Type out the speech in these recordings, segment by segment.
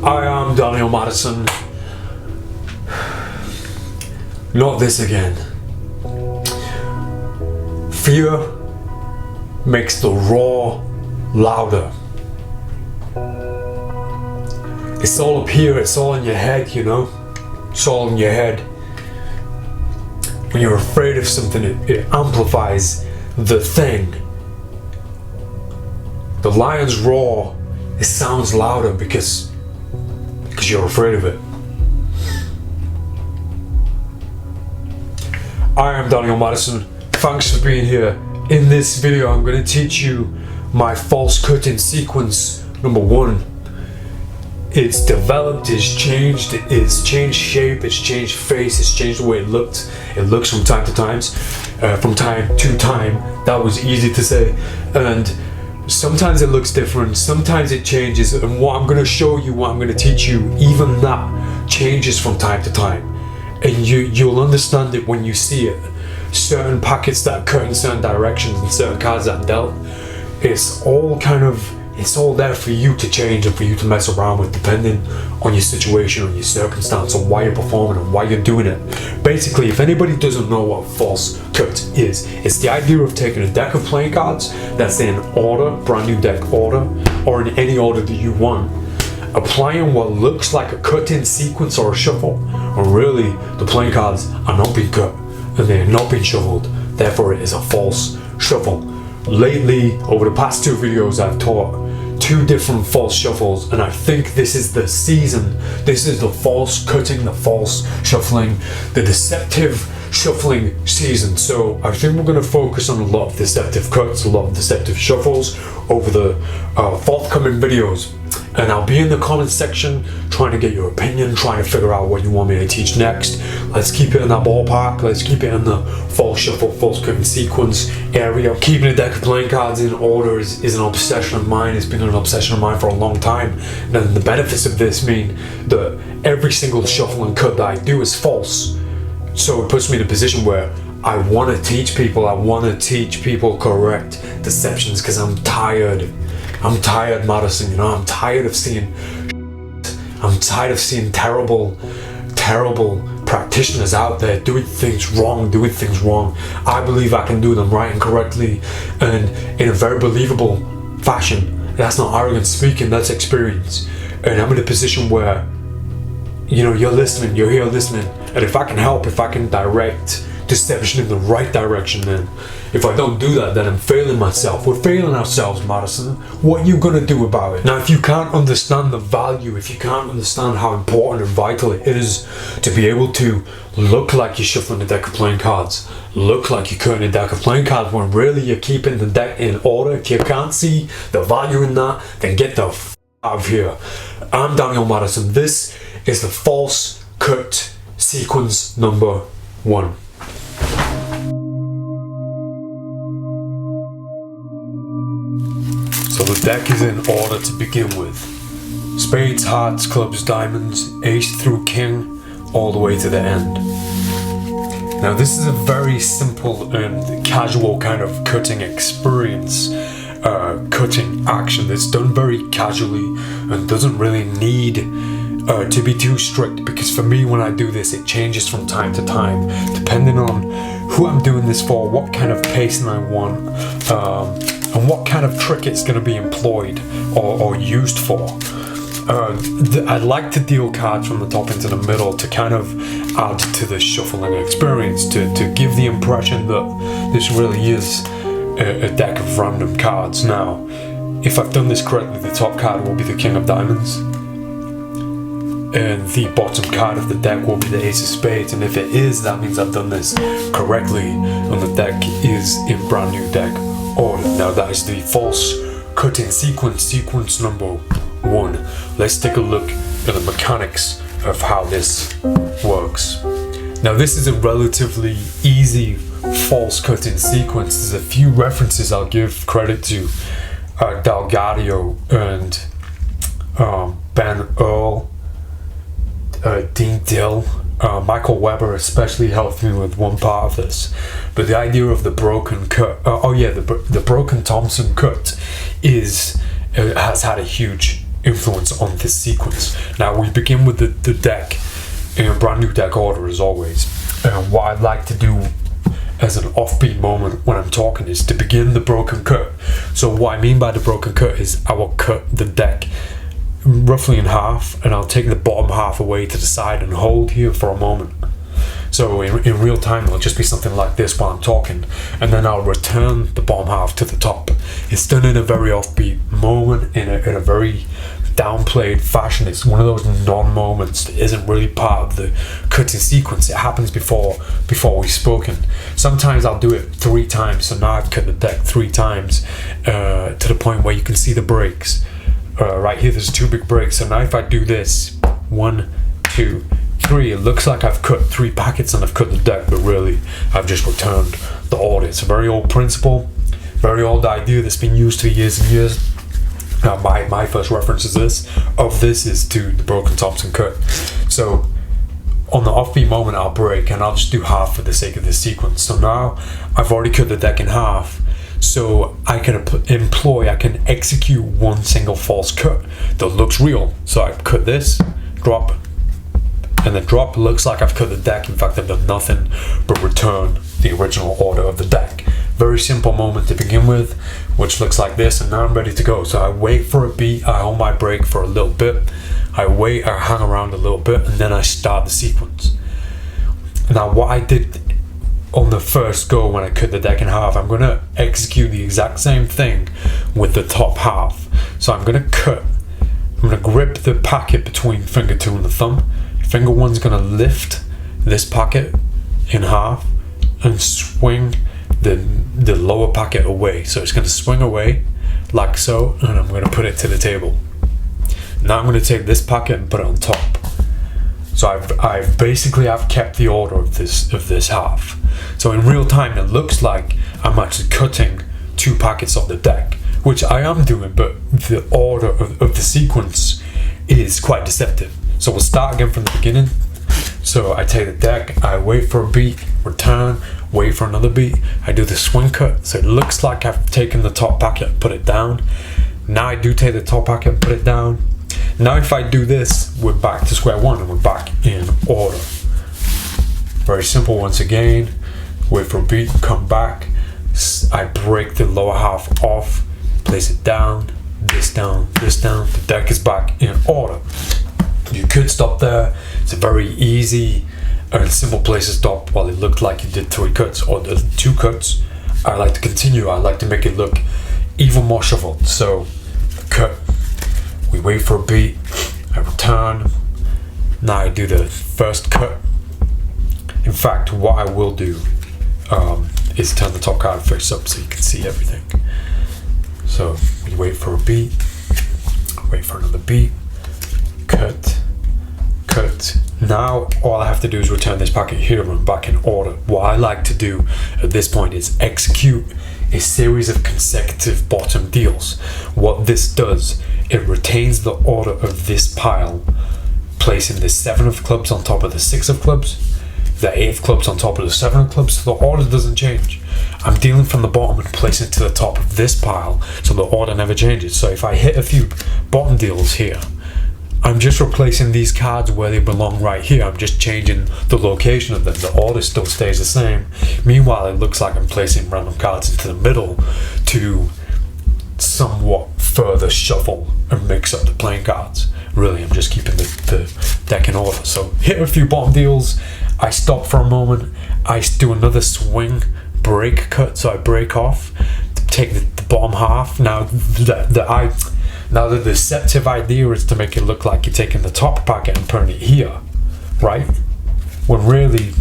I am Daniel Madison. Not this again. Fear makes the roar louder. It's all up here, it's all in your head, you know? It's all in your head. When you're afraid of something, it amplifies the thing. The lion's roar, it sounds louder because you're afraid of it. I am Daniel Madison. Thanks for being here. In this video, I'm going to teach you my false cutting sequence number 1. It's developed, it's changed shape, it's changed face, it's changed the way it looks from time to time. That was easy to say. And sometimes it looks different, sometimes it changes, and what I'm going to show you, what I'm going to teach you, even that changes from time to time. And you'll understand it when you see it. Certain packets that are cut in certain directions and certain cards that are dealt, it's all there for you to change and for you to mess around with, depending on your situation, on your circumstance, on why you're performing and why you're doing it. Basically, if anybody doesn't know what false cut is, it's the idea of taking a deck of playing cards that's in order, brand new deck order, or in any order that you want, applying what looks like a cut-in sequence or a shuffle, when really the playing cards are not being cut and they're not being shuffled. Therefore, it is a false shuffle. Lately, over the past 2 videos, I've taught 2 different false shuffles, and I think this is the season. This is the false cutting, the false shuffling, the deceptive shuffling season. So I think we're going to focus on a lot of deceptive cuts, a lot of deceptive shuffles over the forthcoming videos. And I'll be in the comments section trying to get your opinion, trying to figure out what you want me to teach next. Let's keep it in that ballpark. Let's keep it in the false shuffle, false cutting sequence area. Keeping a deck of playing cards in order is an obsession of mine. It's been an obsession of mine for a long time. And the benefits of this mean that every single shuffle and cut that I do is false. So it puts me in a position where I want to teach people. I want to teach people correct deceptions because I'm tired. I'm tired, Madison, you know, I'm tired of seeing terrible practitioners out there doing things wrong. I believe I can do them right and correctly and in a very believable fashion. That's not arrogant speaking, that's experience. And I'm in a position where, you know, you're listening, you're here listening, and if I can help, if I can direct deception in the right direction, then if I don't do that, then I'm failing myself. We're failing ourselves, Madison. What are you gonna do about it? Now, if you can't understand the value, if you can't understand how important and vital it is to be able to look like you're shuffling a deck of playing cards, look like you're cutting a deck of playing cards when really you're keeping the deck in order, if you can't see the value in that, then get the f out of here. I'm Daniel Madison. This is the false cut sequence number 1. So the deck is in order to begin with. Spades, hearts, clubs, diamonds, ace through king, all the way to the end. Now this is a very simple and casual kind of cutting experience, cutting action that's done very casually and doesn't really need to be too strict, because for me, when I do this, it changes from time to time depending on who I'm doing this for, what kind of pacing I want, and what kind of trick it's going to be employed or used for. I'd like to deal cards from the top into the middle to kind of add to the shuffling experience, to give the impression that this really is a deck of random cards. Now, if I've done this correctly, the top card will be the King of Diamonds, and the bottom card of the deck will be the Ace of Spades, and if it is, that means I've done this correctly and the deck is in brand new deck order. Now that is the false cutting sequence number 1. Let's take a look at the mechanics of how this works. Now this is a relatively easy false cutting sequence. There's a few references I'll give credit to, DelGaudio and Ben Earl, Dean Dill, Michael Weber especially helped me with one part of this. But the idea of the broken cut, the broken Thompson cut has had a huge influence on this sequence. Now we begin with the deck in a brand new deck order as always. And what I like to do as an offbeat moment when I'm talking is to begin the broken cut. So what I mean by the broken cut is I will cut the deck roughly in half, and I'll take the bottom half away to the side and hold here for a moment. So in real time it'll just be something like this while I'm talking, and then I'll return the bottom half to the top. It's done in a very offbeat moment, in a very downplayed fashion. It's one of those non-moments that isn't really part of the cutting sequence. It happens before we've spoken. Sometimes I'll do it 3 times, so now I've cut the deck 3 times to the point where you can see the breaks. Right here there's 2 big breaks, so now if I do this 1, 2, 3, it looks like I've cut 3 packets and I've cut the deck, but really I've just returned the order. It's a very old principle, very old idea that's been used for years and years. Now my first reference is this is to the Broken Thompson cut. So on the offbeat moment I'll break, and I'll just do half for the sake of this sequence. So now I've already cut the deck in half, so I can execute one single false cut that looks real. So I cut this, drop, and the drop looks like I've cut the deck. In fact, I've done nothing but return the original order of the deck. Very simple moment to begin with, which looks like this, and now I'm ready to go. So I wait for a beat, I hold my break for a little bit, I wait, I hang around a little bit, and then I start the sequence. Now what I did on the first go when I cut the deck in half, I'm going to execute the exact same thing with the top half. So I'm going to grip the packet between finger 2 and the thumb. Finger 1's going to lift this packet in half and swing the lower packet away. So it's going to swing away like so, and I'm going to put it to the table. Now I'm going to take this packet and put it on top. So I've basically kept the order of this half. So in real time it looks like I'm actually cutting 2 packets of the deck, which I am doing, but the order of the sequence is quite deceptive. So we'll start again from the beginning. So I take the deck, I wait for a beat, return, wait for another beat, I do the swing cut. So it looks like I've taken the top packet, put it down. Now I do take the top packet and put it down. Now if I do this, we're back to square one and we're back in order. Very simple once again. Wait for a beat, come back. I break the lower half off, place it down, this down, this down. The deck is back in order. You could stop there. It's a very easy and simple place to stop while it looked like you did 3 cuts or 2 cuts. I like to continue. I like to make it look even more shuffled. So cut, we wait for a beat, I return. Now I do the first cut. In fact, what I will do is turn the top card face up so you can see everything. So we wait for a beat, wait for another beat, cut. Now all I have to do is return this packet here and back in order. What I like to do at this point is execute a series of consecutive bottom deals. What this does, it retains the order of this pile, placing the 7 of clubs on top of the 6 of clubs, the 8 of clubs on top of the 7 of clubs, so the order doesn't change. I'm dealing from the bottom and placing it to the top of this pile, so the order never changes. So if I hit a few bottom deals here, I'm just replacing these cards where they belong right here. I'm just changing the location of them. The order still stays the same. Meanwhile, it looks like I'm placing random cards into the middle to somewhat further shuffle and mix up the playing cards. Really, I'm just keeping the deck in order. So hit a few bottom deals, I stop for a moment, I do another swing break cut, so I break off, take the bottom half. Now the deceptive idea is to make it look like you're taking the top packet and putting it here, right? When really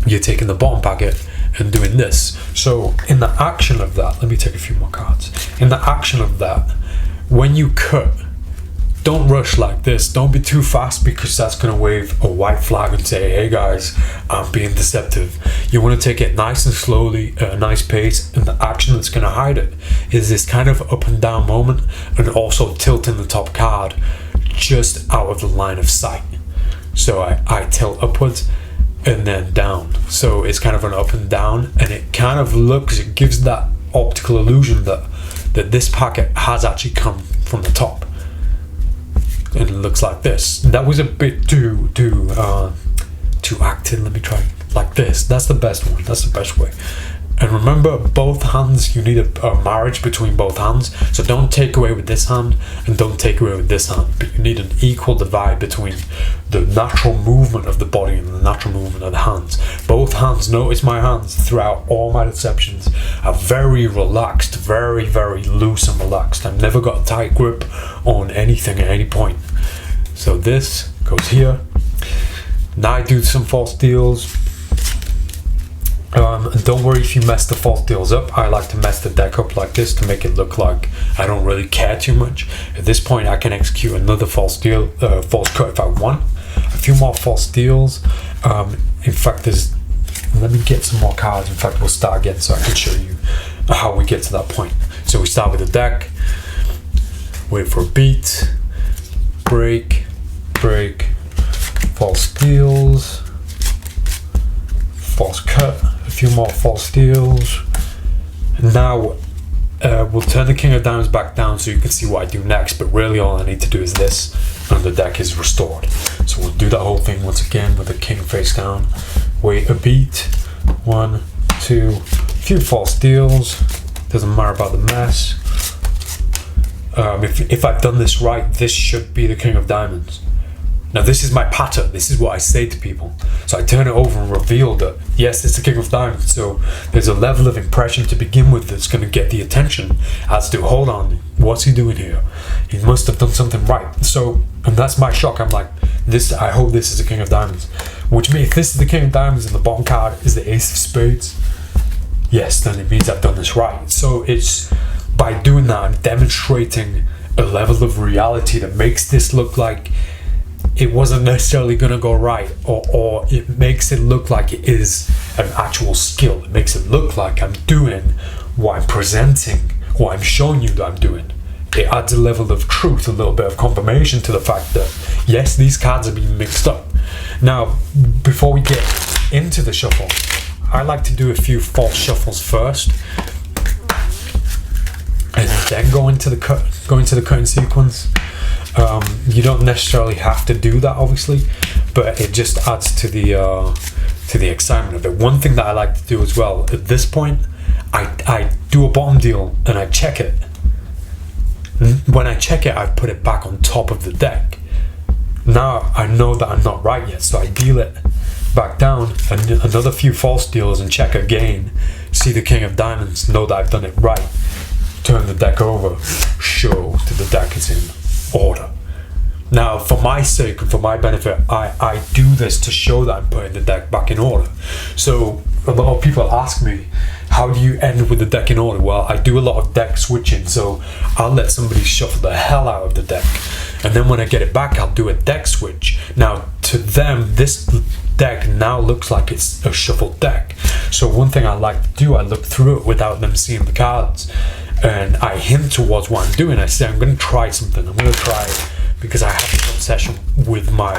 you're taking the bottom packet and doing this. So in the action of that, let me take a few more cards. In the action of that, when you cut, don't rush like this. Don't be too fast, because that's going to wave a white flag and say, hey guys, I'm being deceptive. You want to take it nice and slowly, at a nice pace, and the action that's going to hide it is this kind of up and down moment, and also tilting the top card just out of the line of sight. So I tilt upwards and then down. So it's kind of an up and down, and it kind of looks, it gives that optical illusion that this packet has actually come from the top. and it looks like this. That was a bit too acting. Let me try like this. That's the best one. That's the best way. And remember, both hands, you need a marriage between both hands. So don't take away with this hand and don't take away with this hand. But you need an equal divide between the natural movement of the body and the natural movement of the hands. Both hands, notice my hands throughout all my deceptions are very relaxed, very, very loose and relaxed. I've never got a tight grip on anything at any point. So this goes here. Now I do some false deals. And don't worry if you mess the false deals up. I like to mess the deck up like this to make it look like I don't really care too much. At this point, I can execute another false deal, false cut if I want. A few more false deals. In fact, let me get some more cards. In fact, we'll start again so I can show you how we get to that point. So we start with the deck, wait for a beat, break, false deals, false cut, a few more false deals. And now we'll turn the King of Diamonds back down so you can see what I do next, but really all I need to do is this and the deck is restored. So we'll do that whole thing once again with the King face down, wait a beat, 1, 2, a few false deals, doesn't matter about the mess. If I've done this right, this should be the King of Diamonds. Now this is my pattern, this is what I say to people. So I turn it over and reveal that, yes, it's the King of Diamonds. So there's a level of impression to begin with that's going to get the attention as to, hold on, what's he doing here? He must have done something right. So, and that's my shock. I'm like, I hope this is the King of Diamonds. Which means if this is the King of Diamonds and the bottom card is the Ace of Spades, yes, then it means I've done this right. So it's, by doing that, I'm demonstrating a level of reality that makes this look like it wasn't necessarily going to go right, or it makes it look like it is an actual skill. It makes it look like I'm doing what I'm presenting, what I'm showing you that I'm doing. It adds a level of truth, a little bit of confirmation to the fact that, yes, these cards are being mixed up. Now, before we get into the shuffle, I like to do a few false shuffles first, and then go into the cutting sequence. You don't necessarily have to do that, obviously, but it just adds to the excitement of it. One thing that I like to do as well, at this point, I do a bottom deal and I check it. When I check it, I put it back on top of the deck. Now I know that I'm not right yet, so I deal it back down, and another few false deals, and check again, see the King of Diamonds, know that I've done it right, turn the deck over, show that the deck is in order. Now, for my sake and for my benefit, I do this to show that I'm putting the deck back in order. So a lot of people ask me, how do you end with the deck in order? Well, I do a lot of deck switching, so I'll let somebody shuffle the hell out of the deck, and then when I get it back, I'll do a deck switch. Now, to them, this deck now looks like it's a shuffled deck. So one thing I like to do, I look through it without them seeing the cards, and I hint towards what I'm doing. I say, I'm going to try something. I'm going to try it because I have this obsession with my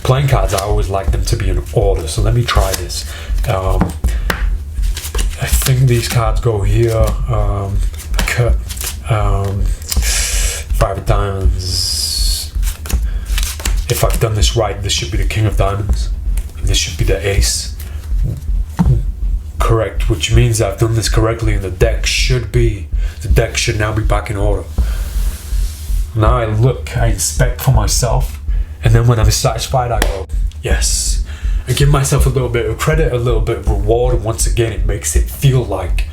playing cards. I always like them to be in order. So let me try this. I think these cards go here. Cut. 5 of Diamonds. If I've done this right, this should be the King of Diamonds. And this should be the Ace. Correct, which means I've done this correctly, and the deck should now be back in order. Now I look, I inspect for myself, and then when I'm satisfied, I go, yes. I give myself a little bit of credit, a little bit of reward, and once again, it makes it feel like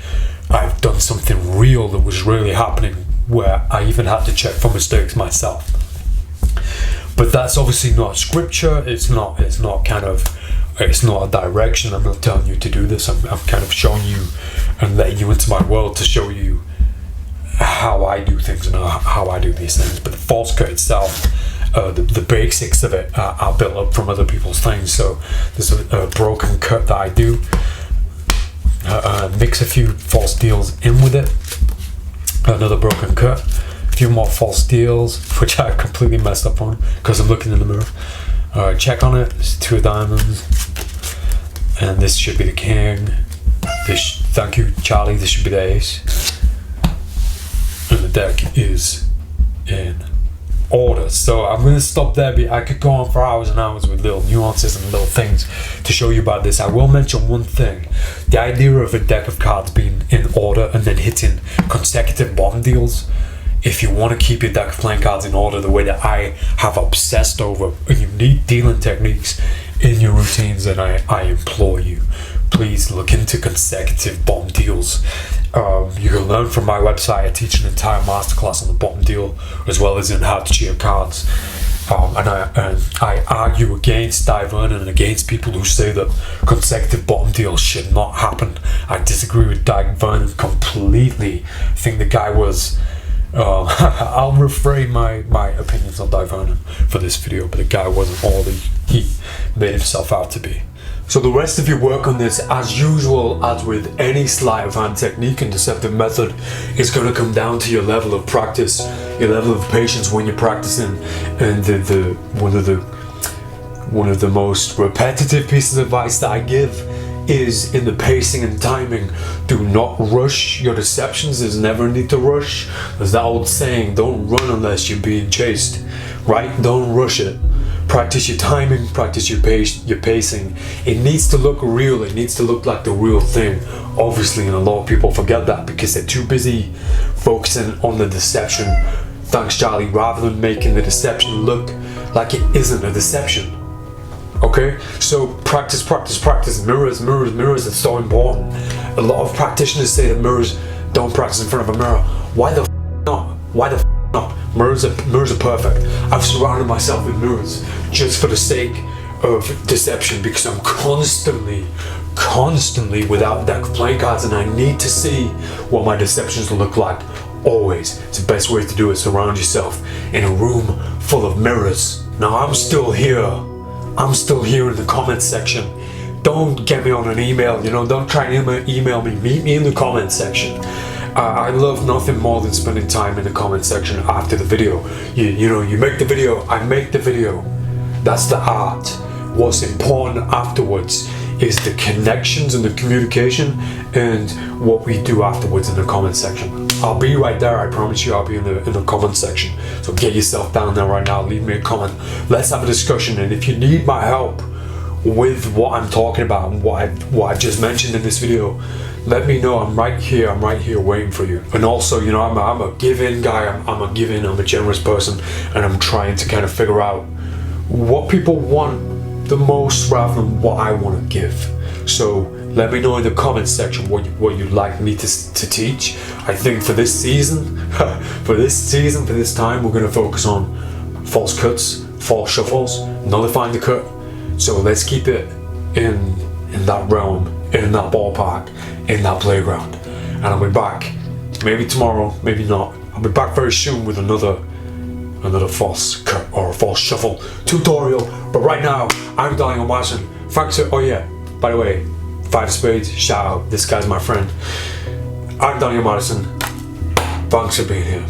I've done something real that was really happening, where I even had to check for mistakes myself. But that's obviously not scripture. It's not a direction. I'm not telling you to do this. I'm kind of showing you and letting you into my world to show you how I do things and how I do these things. But the false cut itself, the basics of it are built up from other people's things. So there's a broken cut that I do. Mix a few false deals in with it. Another broken cut. A few more false deals, which I completely messed up on because I'm looking in the mirror. Check on it. It's 2 of Diamonds, and this should be the King. Thank you, Charlie. This should be the Ace, and the deck is in order. So I'm going to stop there. I could go on for hours and hours with little nuances and little things to show you about this. I will mention one thing. The idea of a deck of cards being in order and then hitting consecutive bottom deals. If you want to keep your deck of playing cards in order the way that I have obsessed over, and you need dealing techniques in your routines, then I implore you, please look into consecutive bottom deals. You can learn from my website. I teach an entire masterclass on the bottom deal, as well as in how to cheat cards. And I argue against Dai Vernon and against people who say that consecutive bottom deals should not happen. I disagree with Dai Vernon completely. I think the guy was... I'll refrain my opinions on Dai Vernon for this video, but the guy wasn't all he made himself out to be. So the rest of your work on this, as usual, as with any sleight of hand technique and deceptive method, is going to come down to your level of practice, your level of patience when you're practicing. And one of the most repetitive pieces of advice that I give is in the pacing and timing. Do not rush your deceptions. There's never a need to rush. There's that old saying, don't run unless you're being chased, right? Don't rush it. Practice your timing, practice your pacing. It needs to look real. It needs to look like the real thing, obviously, and a lot of people forget that because they're too busy focusing on the deception, thanks Charlie, rather than making the deception look like it isn't a deception. Okay, so practice. Mirrors, it's so important. A lot of practitioners say that mirrors don't practice in front of a mirror. Why the not? Why the not? Mirrors are perfect. I've surrounded myself with mirrors just for the sake of deception, because I'm constantly without a deck of playing cards, and I need to see what my deceptions look like. Always, it's the best way to do it. Surround yourself in a room full of mirrors. Now I'm still here in the comments section. Don't get me on an email, don't try and email me. Meet me in the comments section. I love nothing more than spending time in the comments section after the video. You make the video, I make the video. That's the art. What's important afterwards is the connections and the communication and what we do afterwards in the comment section. I'll be right there, I promise you. I'll be in the comment section. So get yourself down there right now, leave me a comment. Let's have a discussion, and if you need my help with what I'm talking about and what I've just mentioned in this video, let me know. I'm right here waiting for you. And also, I'm a give-in guy. I'm a generous person, and I'm trying to kind of figure out what people want the most rather than what I want to give. So let me know in the comments section what you'd like me to teach. I think for this season, for this time, we're going to focus on false cuts, false shuffles, nullifying the cut. So let's keep it in that realm, in that ballpark, in that playground. And I'll be back, maybe tomorrow, maybe not. I'll be back very soon with another false cut or a false shuffle tutorial. But right now, I'm Daniel Martin. Thanks for, oh yeah, by the way, 5 Spades, shout out, this guy's my friend. I'm Daniel Madison. Thanks for being here.